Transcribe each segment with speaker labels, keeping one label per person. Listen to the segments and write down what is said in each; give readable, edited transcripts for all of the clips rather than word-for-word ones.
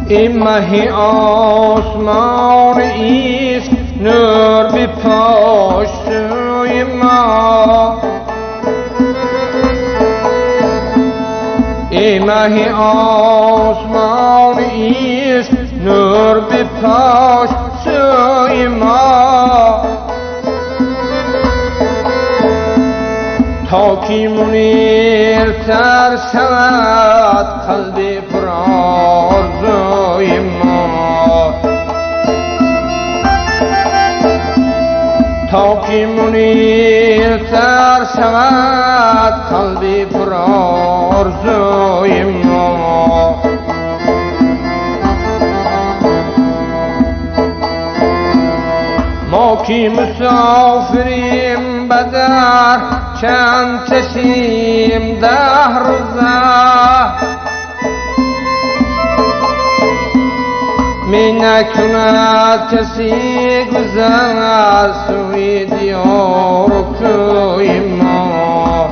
Speaker 1: این مه آسمان ایست نور به پشت روی ما. این مه آسمان ایست نور به پشت روی ما. تا کی منیرتر شود قلب پرآرزوی ما. تا کی منیرتر شود قلب پرآرزوی ما. ما کی مسافریم بدر چند چشیم 10 روزه. می نکند کسی گذر سوی دیار و کوی ما.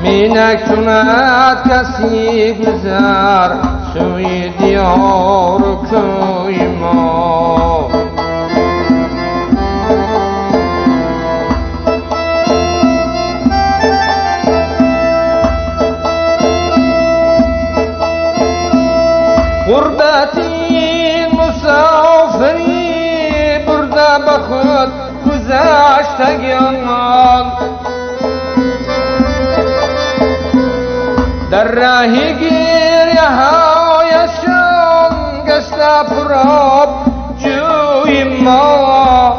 Speaker 1: می نکند کسی گذر سوی دیار و کوی ما. غربتی مسافری برده به خود گذشتگان. در راه گریه هایشان گشته پرآب جوی ما.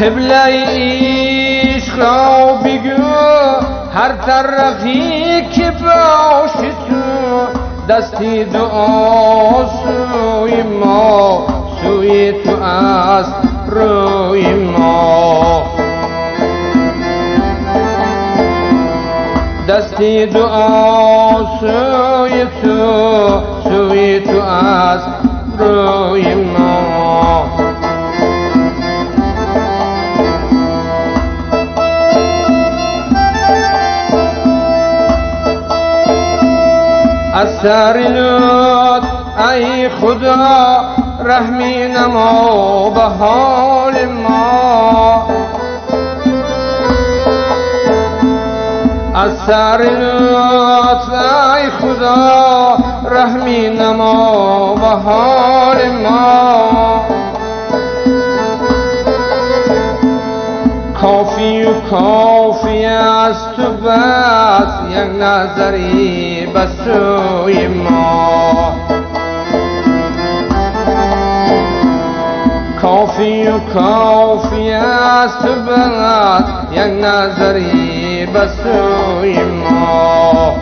Speaker 1: قبله عشق را بگو هر طرفی که باشی تو. دستی دعا سوی ما، سوی تو است روی ما. دستی دعا سوی تو، سوی تو است روی ما. از سر لطف ای خدا رحمی نما به حال ما. از سر لطف ای خدا رحمی نما به حال ما. کافی و کافی است تو بس یک نظری به سوی ما. کافی و کافی است تو بس یک نظری به سوی ما.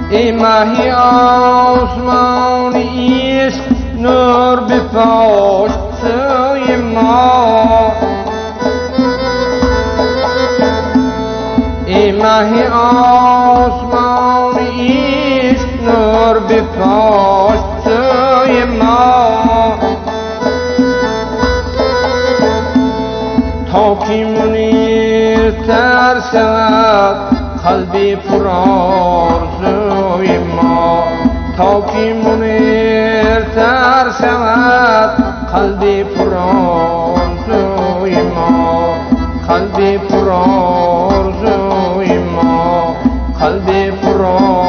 Speaker 1: این مه آسمان عشق نور به پشت سوی ما. این مه آسمان عشق نور به پشت سوی ما. تا کی منیرتر شود قلب پرآرزوی ما. تا کی منیرتر شود قلب پرآرزوی ما. قلب پرآرزوی ما. قلب پرآرزوی